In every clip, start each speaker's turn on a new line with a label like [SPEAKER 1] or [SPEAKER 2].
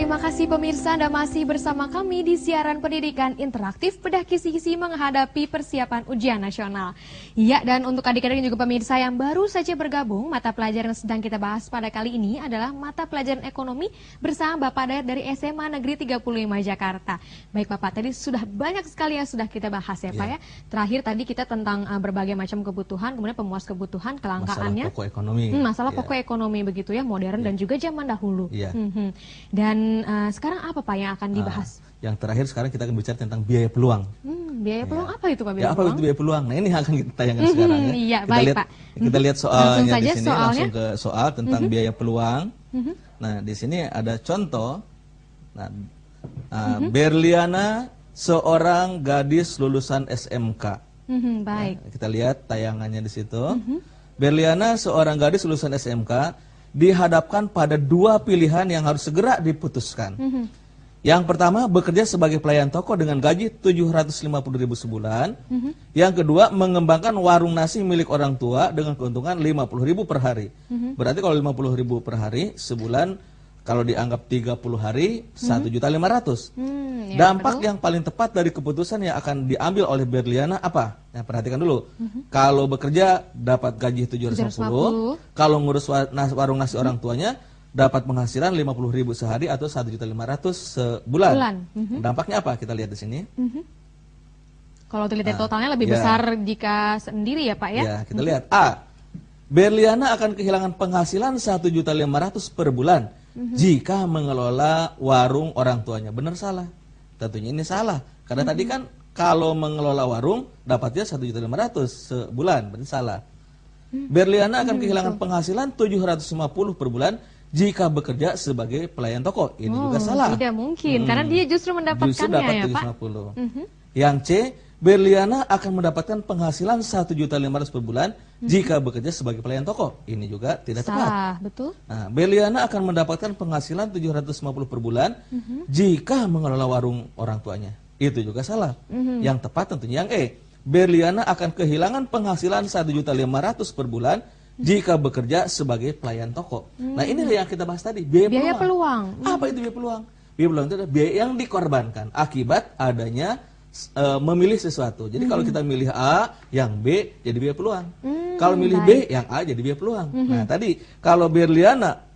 [SPEAKER 1] terima kasih pemirsa Anda masih bersama kami di siaran pendidikan interaktif bedah kisi-kisi menghadapi persiapan ujian nasional. Ya, dan untuk adik-adik dan juga pemirsa yang baru saja bergabung, mata pelajaran yang sedang kita bahas pada kali ini adalah mata pelajaran ekonomi bersama Bapak Dayat dari SMA Negeri 35 Jakarta. Baik Bapak, tadi sudah banyak sekali yang sudah kita bahas ya Pak ya. Terakhir tadi kita tentang berbagai macam kebutuhan, kemudian pemuas kebutuhan, kelangkaannya.
[SPEAKER 2] Masalah pokok ekonomi.
[SPEAKER 1] Masalah pokok ekonomi begitu ya, modern dan juga zaman dahulu. Dan sekarang apa Pak yang akan dibahas?
[SPEAKER 2] Yang terakhir sekarang kita akan bicara tentang biaya peluang.
[SPEAKER 1] Biaya peluang apa itu Pak?
[SPEAKER 2] Apa itu biaya peluang? Nah ini yang akan kita tayangkan sekarang ya.
[SPEAKER 1] Iya,
[SPEAKER 2] kita
[SPEAKER 1] baik
[SPEAKER 2] lihat,
[SPEAKER 1] Pak.
[SPEAKER 2] Kita lihat soalnya di sini,
[SPEAKER 1] soalnya.
[SPEAKER 2] langsung ke soal tentang biaya peluang. Nah di sini ada contoh. Nah, Berliana seorang gadis lulusan SMK.
[SPEAKER 1] Baik.
[SPEAKER 2] Nah, kita lihat tayangannya di situ. Berliana seorang gadis lulusan SMK dihadapkan pada dua pilihan yang harus segera diputuskan. Yang pertama, bekerja sebagai pelayan toko dengan gaji 750.000 sebulan. Yang kedua, mengembangkan warung nasi milik orang tua dengan keuntungan 50.000 per hari. Berarti kalau 50.000 per hari, sebulan kalau dianggap 30 hari, 1.500.000. Dampak yang paling tepat dari keputusan yang akan diambil oleh Berliana apa? Nah, perhatikan dulu. Kalau bekerja dapat gaji 750, kalau ngurus warung nasi orang tuanya dapat penghasilan 50.000 sehari atau 1.500.000 sebulan. Dampaknya apa? Kita lihat di sini.
[SPEAKER 1] Kalau dilihat totalnya lebih besar jika sendiri ya Pak ya?
[SPEAKER 2] Ya, kita lihat. A. Berliana akan kehilangan penghasilan 1.500.000 per bulan jika mengelola warung orang tuanya. Benar salah? Tentunya ini salah. Karena tadi kan kalau mengelola warung dapatnya 1.500.000 sebulan. Berarti salah. Berliana akan kehilangan penghasilan 750 per bulan jika bekerja sebagai pelayan toko. Ini juga salah.
[SPEAKER 1] Tidak mungkin, karena dia justru mendapatkannya
[SPEAKER 2] justru dapat
[SPEAKER 1] ya Pak.
[SPEAKER 2] 750. Yang C, Berliana akan mendapatkan penghasilan 1.500.000 per bulan jika bekerja sebagai pelayan toko. Ini juga tidak tepat.
[SPEAKER 1] Salah, betul.
[SPEAKER 2] Nah, Berliana akan mendapatkan penghasilan 750 per bulan jika mengelola warung orang tuanya. Itu juga salah. Yang tepat tentunya yang E. Berliana akan kehilangan penghasilan 1.500.000 per bulan jika bekerja sebagai pelayan toko. Nah, inilah yang kita bahas tadi, biaya peluang. Apa itu biaya peluang? Biaya peluang itu adalah biaya yang dikorbankan akibat adanya memilih sesuatu. Jadi kalau kita milih A, yang B jadi biaya peluang. Kalau milih B, yang A jadi biaya peluang. Nah, tadi kalau Berliana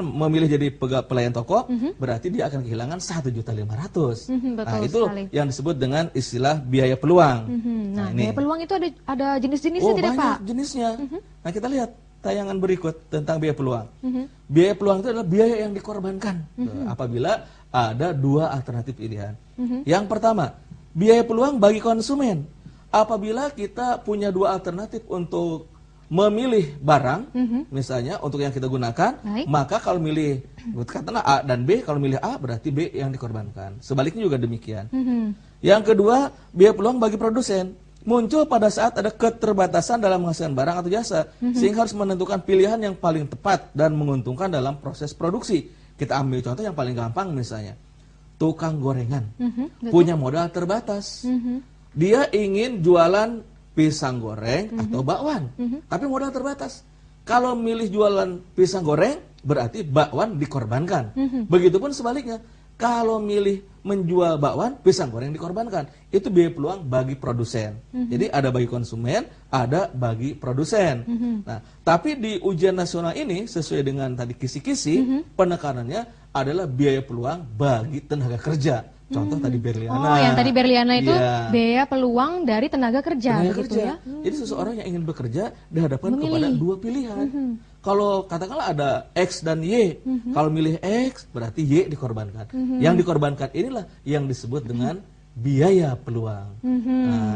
[SPEAKER 2] memilih jadi pelayan toko, berarti dia akan kehilangan 1.500.000. Nah, itu yang disebut dengan istilah biaya peluang.
[SPEAKER 1] Nah, biaya peluang itu ada jenis-jenisnya tidak Pak?
[SPEAKER 2] Banyak jenisnya. Nah, kita lihat tayangan berikut tentang biaya peluang. Biaya peluang itu adalah biaya yang dikorbankan apabila ada dua alternatif pilihan. Yang pertama, biaya peluang bagi konsumen. Apabila kita punya dua alternatif untuk memilih barang, misalnya untuk yang kita gunakan, maka kalau milih katakanlah A dan B, kalau milih A berarti B yang dikorbankan. Sebaliknya juga demikian. Yang kedua, biaya peluang bagi produsen. Muncul pada saat ada keterbatasan dalam menghasilkan barang atau jasa, sehingga harus menentukan pilihan yang paling tepat dan menguntungkan dalam proses produksi. Kita ambil contoh yang paling gampang misalnya, tukang gorengan, punya modal terbatas. Dia ingin jualan pisang goreng atau bakwan, tapi modal terbatas. Kalau milih jualan pisang goreng, berarti bakwan dikorbankan. Begitupun sebaliknya, kalau milih menjual bakwan, pisang goreng dikorbankan. Itu biaya peluang bagi produsen. Jadi ada bagi konsumen, ada bagi produsen. Nah, tapi di ujian nasional ini sesuai dengan tadi kisi-kisi, penekanannya adalah biaya peluang bagi tenaga kerja. Contoh tadi Berliana.
[SPEAKER 1] Oh, yang tadi Berliana itu biaya peluang dari tenaga kerja, begitu ya.
[SPEAKER 2] Jadi seseorang yang ingin bekerja dihadapkan kepada dua pilihan. Kalau katakanlah ada X dan Y, kalau milih X berarti Y dikorbankan. Yang dikorbankan inilah yang disebut dengan biaya peluang.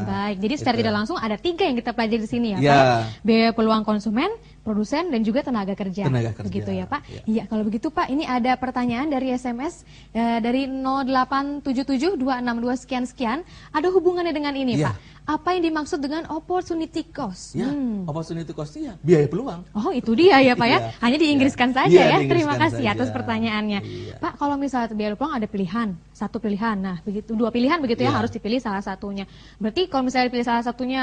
[SPEAKER 1] Baik, jadi secara tidak langsung ada 3 yang kita pelajari di sini ya Pak. Biaya peluang konsumen, produsen, dan juga tenaga kerja. Begitu ya Pak. Iya, kalau begitu Pak, ini ada pertanyaan dari SMS dari 08772622 sekian-sekian. Ada hubungannya dengan ini Pak. Apa yang dimaksud dengan opportunity cost?
[SPEAKER 2] Ya, opportunity cost ya biaya peluang.
[SPEAKER 1] Oh, itu dia ya Pak ya. Hanya diinggriskan saja ya. Terima kasih atas pertanyaannya. Pak, kalau misalnya biaya peluang ada pilihan, satu pilihan. Nah, begitu 2 pilihan begitu ya, harus dipilih salah satunya. Berarti kalau misalnya dipilih salah satunya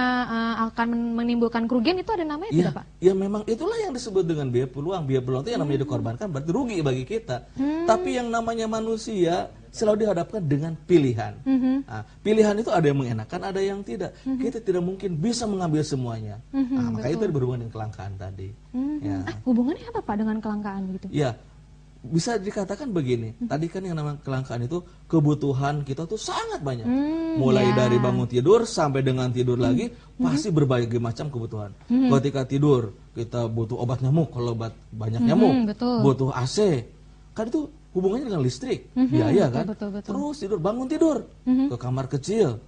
[SPEAKER 1] akan menimbulkan kerugian, itu ada namanya tidak Pak?
[SPEAKER 2] Ya memang itulah yang disebut dengan biaya peluang. Biaya peluang itu yang namanya dikorbankan berarti rugi bagi kita. Tapi yang namanya manusia selalu dihadapkan dengan pilihan. Nah, pilihan itu ada yang mengenakan, ada yang tidak. Kita tidak mungkin bisa mengambil semuanya. Nah, makanya itu berhubungan dengan kelangkaan tadi. Ya.
[SPEAKER 1] Hubungannya apa Pak dengan kelangkaan gitu?
[SPEAKER 2] Ya, bisa dikatakan begini. Tadi kan yang namanya kelangkaan itu kebutuhan kita tuh sangat banyak. Mulai dari bangun tidur sampai dengan tidur lagi pasti berbagai macam kebutuhan. Ketika tidur kita butuh obat nyamuk kalau obat banyak nyamuk, butuh AC. Kan itu hubungannya dengan listrik, biaya kan.
[SPEAKER 1] Betul.
[SPEAKER 2] Terus tidur, bangun tidur ke kamar kecil,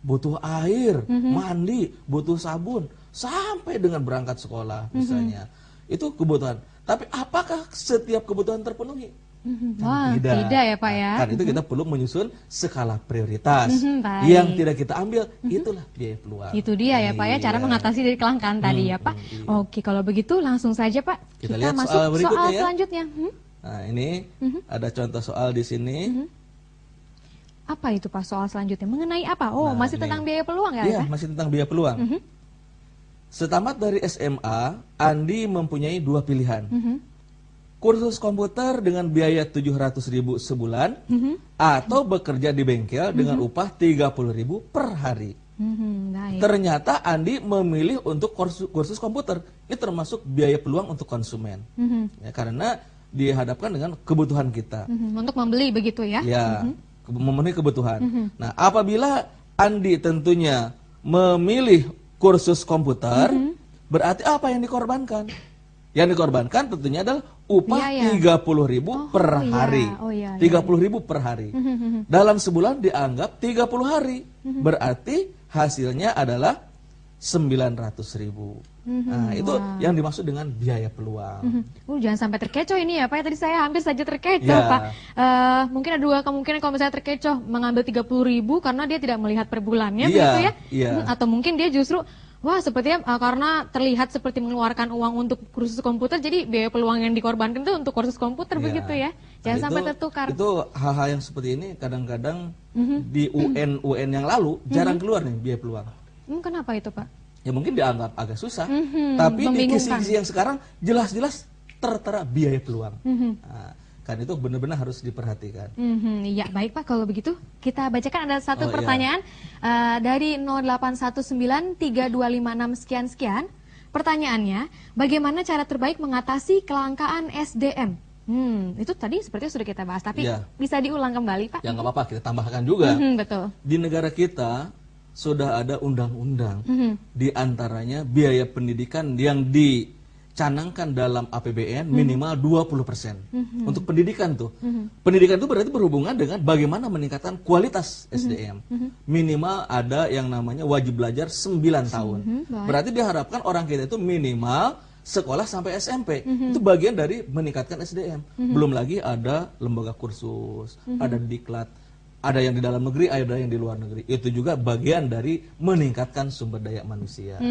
[SPEAKER 2] butuh air, mandi, butuh sabun, sampai dengan berangkat sekolah misalnya. Itu kebutuhan. Tapi apakah setiap kebutuhan terpenuhi?
[SPEAKER 1] Wah, tidak ya Pak ya.
[SPEAKER 2] Kan itu kita perlu menyusun skala prioritas. Yang tidak kita ambil, itulah biaya peluang.
[SPEAKER 1] Itu dia ya Pak ya, cara mengatasi dari kelangkaan tadi ya Pak. Oke, kalau begitu langsung saja Pak.
[SPEAKER 2] Kita lihat
[SPEAKER 1] masuk
[SPEAKER 2] soal berikutnya ya.
[SPEAKER 1] selanjutnya.
[SPEAKER 2] Nah ini ada contoh soal di sini.
[SPEAKER 1] Apa itu Pak soal selanjutnya? Mengenai apa? Oh, masih tentang biaya peluang ya?
[SPEAKER 2] Iya, masih tentang biaya peluang. Setamat dari SMA, Andi mempunyai dua pilihan. Kursus komputer dengan biaya 700.000 sebulan atau bekerja di bengkel dengan upah 30.000 per hari.
[SPEAKER 1] Baik.
[SPEAKER 2] Ternyata Andi memilih untuk kursus komputer. Ini termasuk biaya peluang untuk konsumen. Ya, karena dihadapkan dengan kebutuhan kita.
[SPEAKER 1] Untuk membeli begitu ya?
[SPEAKER 2] Ya, memenuhi kebutuhan. Nah, apabila Andi tentunya memilih kursus komputer, berarti apa yang dikorbankan? Yang dikorbankan tentunya adalah upah 30.000 per hari. 30.000 per hari. Dalam sebulan dianggap 30 hari. Berarti hasilnya adalah 900.000. Nah, itu yang dimaksud dengan biaya peluang.
[SPEAKER 1] Jangan sampai terkecoh ini ya Pak. Tadi saya hampir saja terkecoh Pak. Mungkin ada dua kemungkinan kalau misalnya terkecoh mengambil 30.000 karena dia tidak melihat per bulannya begitu ya. Atau mungkin dia justru wah sepertinya karena terlihat seperti mengeluarkan uang untuk kursus komputer, jadi biaya peluang yang dikorbankan itu untuk kursus komputer begitu ya. Jangan sampai tertukar. Itu
[SPEAKER 2] hal-hal yang seperti ini kadang-kadang di UN yang lalu jarang keluar nih biaya peluang.
[SPEAKER 1] Kenapa itu Pak?
[SPEAKER 2] Ya mungkin dianggap agak susah, tapi di kisi-kisi yang sekarang jelas-jelas tertera biaya peluang. Nah, kan itu benar-benar harus diperhatikan.
[SPEAKER 1] Iya baik Pak, kalau begitu kita bacakan ada satu pertanyaan dari 08193256 sekian-sekian. Pertanyaannya, bagaimana cara terbaik mengatasi kelangkaan SDM? Itu tadi sepertinya sudah kita bahas, tapi bisa diulang kembali Pak?
[SPEAKER 2] Ya nggak apa-apa, kita tambahkan juga.
[SPEAKER 1] Betul.
[SPEAKER 2] Di negara kita sudah ada undang-undang, di antaranya biaya pendidikan yang dicanangkan dalam APBN minimal 20%. Untuk pendidikan tuh. Pendidikan itu berarti berhubungan dengan bagaimana meningkatkan kualitas SDM. Minimal ada yang namanya wajib belajar 9 tahun. Berarti diharapkan orang kita itu minimal sekolah sampai SMP. Itu bagian dari meningkatkan SDM. Belum lagi ada lembaga kursus, ada diklat, ada yang di dalam negeri, ada yang di luar negeri. Itu juga bagian dari meningkatkan sumber daya manusia.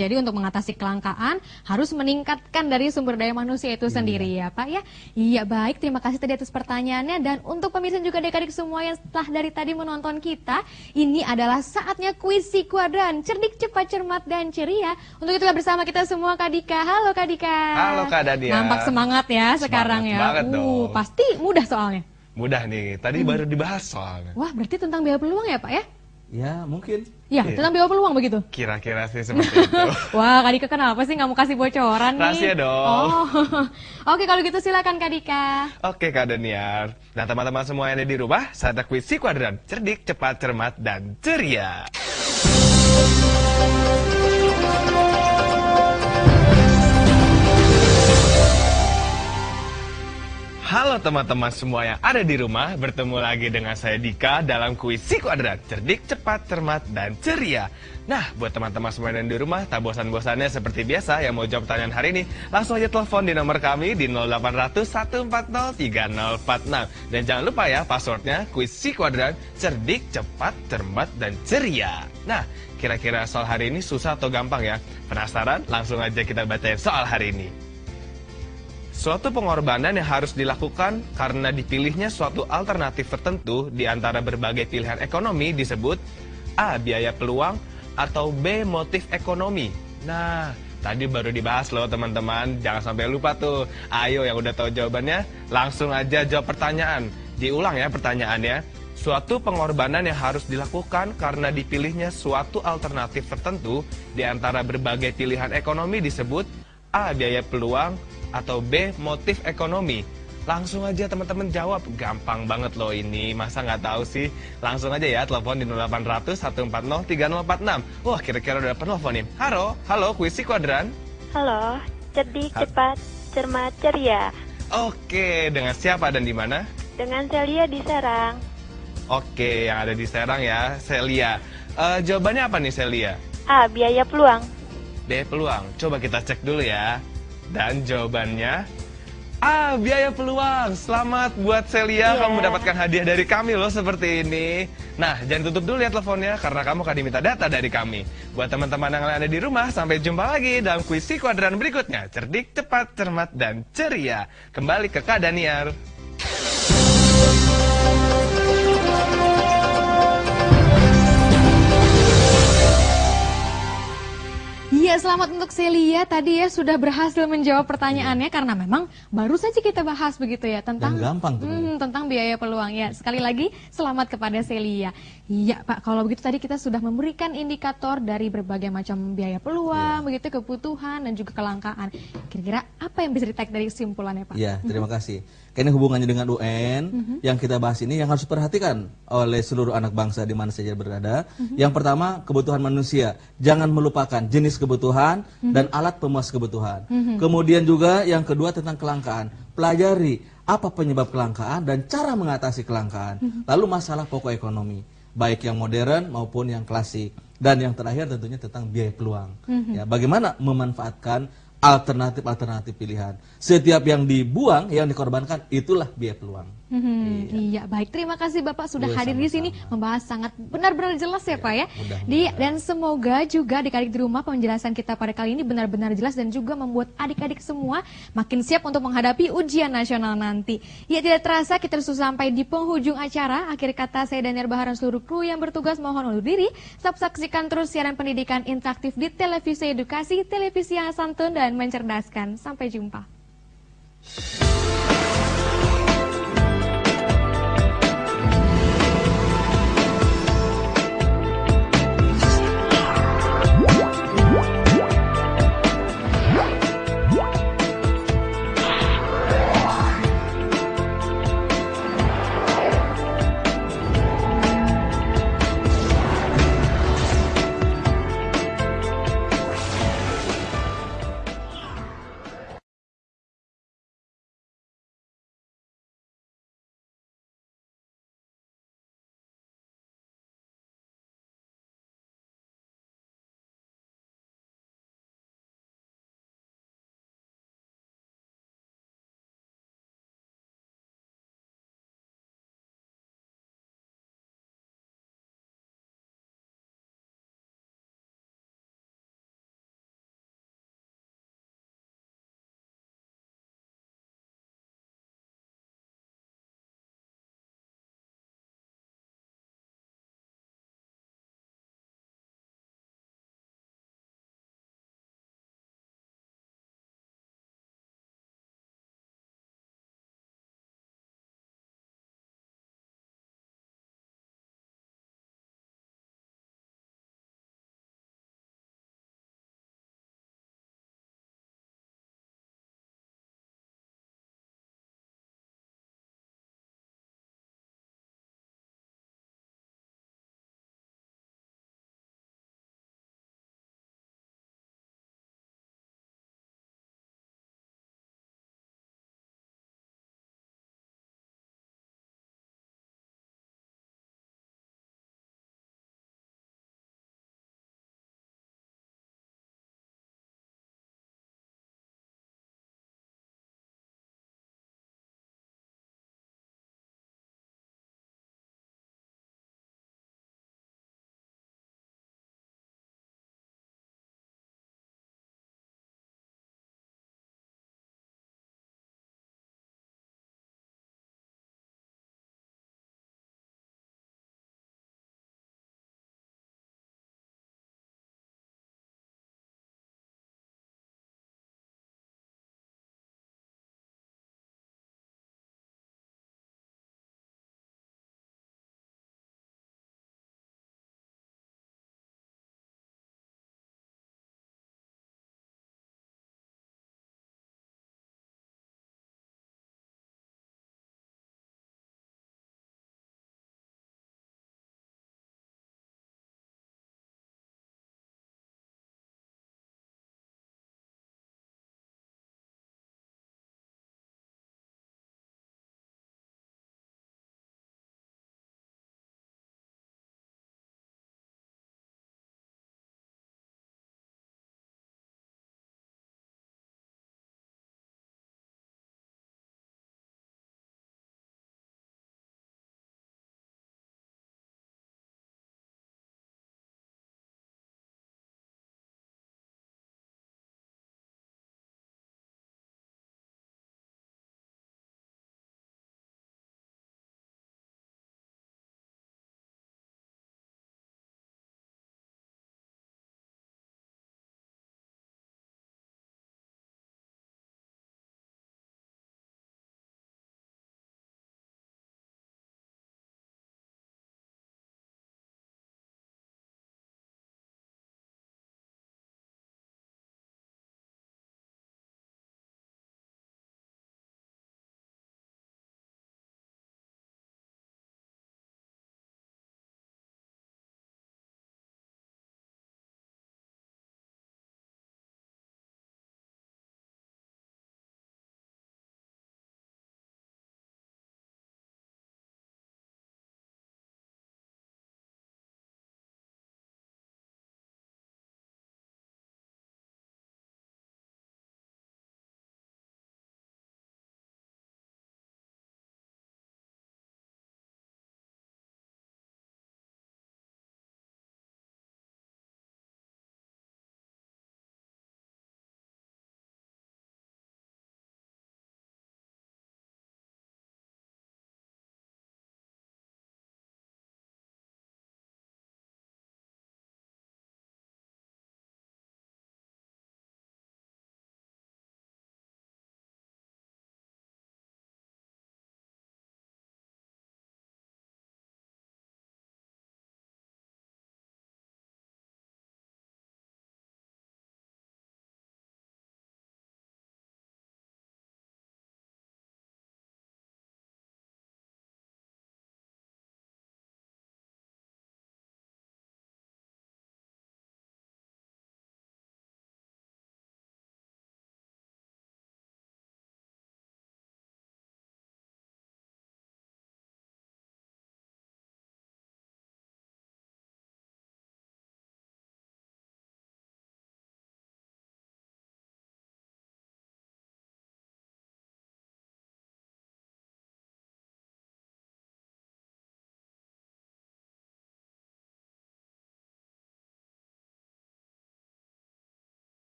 [SPEAKER 1] Jadi untuk mengatasi kelangkaan harus meningkatkan dari sumber daya manusia itu sendiri ya Pak ya. Iya baik, terima kasih tadi atas pertanyaannya. Dan untuk pemirsa juga adik-adik semua yang setelah dari tadi menonton kita, ini adalah saatnya kuis si kuadran. Cerdik, cepat, cermat, dan ceria. Untuk itulah bersama kita semua Kak Dika. Halo Kak Dika.
[SPEAKER 3] Halo Kak Dadia.
[SPEAKER 1] Nampak semangat ya sekarang ya.
[SPEAKER 3] Semangat dong.
[SPEAKER 1] Pasti mudah soalnya.
[SPEAKER 3] Mudah nih, tadi baru dibahas soalnya.
[SPEAKER 1] Wah, berarti tentang biaya peluang ya Pak ya?
[SPEAKER 2] Ya, mungkin.
[SPEAKER 1] Ya, tentang biaya peluang begitu?
[SPEAKER 3] Kira-kira sih seperti itu.
[SPEAKER 1] Wah, Kak Dika kenapa sih nggak mau kasih bocoran nih?
[SPEAKER 3] Rahasia dong.
[SPEAKER 1] Oke, kalau gitu silakan Kak Dika.
[SPEAKER 3] Oke Kak Daniar. Nah teman-teman semua yang ada di rumah, saatnya kuis si kuadran. Cerdik, cepat, cermat, dan ceria. Halo teman-teman semua yang ada di rumah, bertemu lagi dengan saya Dika dalam kuis si kuadrat, cerdik, cepat, cermat, dan ceria. Nah, buat teman-teman semua yang ada di rumah, tak bosan-bosannya seperti biasa yang mau jawab pertanyaan hari ini, langsung aja telepon di nomor kami di 0800 140 3046. Dan jangan lupa ya, passwordnya kuis si kuadrat, cerdik, cepat, cermat, dan ceria. Nah, kira-kira soal hari ini susah atau gampang ya? Penasaran? Langsung aja kita bacain soal hari ini. Suatu pengorbanan yang harus dilakukan karena dipilihnya suatu alternatif tertentu di antara berbagai pilihan ekonomi disebut A. Biaya peluang atau B. Motif ekonomi. Nah, tadi baru dibahas loh teman-teman. Jangan sampai lupa tuh. Ayo yang udah tahu jawabannya, langsung aja jawab pertanyaan. Diulang ya pertanyaannya. Suatu pengorbanan yang harus dilakukan karena dipilihnya suatu alternatif tertentu di antara berbagai pilihan ekonomi disebut A. Biaya peluang atau B. Motif ekonomi. Langsung aja teman-teman jawab, gampang banget loh ini, masa nggak tahu sih? Langsung aja ya, telepon di 0800 140 3046. Wah, kira-kira udah penelpon nih. Halo, Kuisi Kuadran.
[SPEAKER 4] Halo, cerdik, cepat, cermat, ceria.
[SPEAKER 3] Oke, dengan siapa dan di mana?
[SPEAKER 4] Dengan Celia di Serang.
[SPEAKER 3] Oke, yang ada di Serang ya, Celia. Jawabannya apa nih Celia?
[SPEAKER 4] A. Biaya peluang.
[SPEAKER 3] B. Peluang. Coba kita cek dulu ya. Dan jawabannya biaya peluang. Selamat buat Celia, kamu mendapatkan hadiah dari kami loh seperti ini. Nah, jangan tutup dulu ya teleponnya karena kamu akan diminta data dari kami. Buat teman-teman yang ada di rumah, sampai jumpa lagi dalam kuis Si Kuadran berikutnya. Cerdik, cepat, cermat, dan ceria. Kembali ke Kak Daniar.
[SPEAKER 1] Iya, selamat untuk Celia. Tadi ya sudah berhasil menjawab pertanyaannya karena memang baru saja kita bahas begitu ya tentang
[SPEAKER 2] gampang tuh.
[SPEAKER 1] Tentang biaya peluang ya. Sekali lagi selamat kepada Celia. Iya Pak, kalau begitu tadi kita sudah memberikan indikator dari berbagai macam biaya peluang, begitu kebutuhan dan juga kelangkaan. Kira-kira apa yang bisa ditarik dari kesimpulannya Pak?
[SPEAKER 2] Iya, terima kasih. Karena hubungannya dengan UN, yang kita bahas ini yang harus diperhatikan oleh seluruh anak bangsa di mana saja berada. Yang pertama, kebutuhan manusia. Jangan melupakan jenis kebutuhan dan alat pemuas kebutuhan. Kemudian juga yang kedua tentang kelangkaan. Pelajari apa penyebab kelangkaan dan cara mengatasi kelangkaan. Lalu masalah pokok ekonomi, baik yang modern maupun yang klasik. Dan yang terakhir tentunya tentang biaya peluang. Ya, bagaimana memanfaatkan alternatif-alternatif pilihan. Setiap yang dibuang, yang dikorbankan, itulah biaya peluang.
[SPEAKER 1] Iya, baik. Terima kasih Bapak sudah hadir di sini membahas sangat benar-benar jelas ya Pak ya. Dan semoga juga adik-adik di rumah penjelasan kita pada kali ini benar-benar jelas dan juga membuat adik-adik semua makin siap untuk menghadapi ujian nasional nanti. Ya, tidak terasa kita sudah sampai di penghujung acara. Akhir kata saya Daniar Baharan seluruh kru yang bertugas mohon undur diri. Tetap saksikan terus siaran pendidikan interaktif di Televisi Edukasi, televisi yang santun dan mencerdaskan. Sampai jumpa.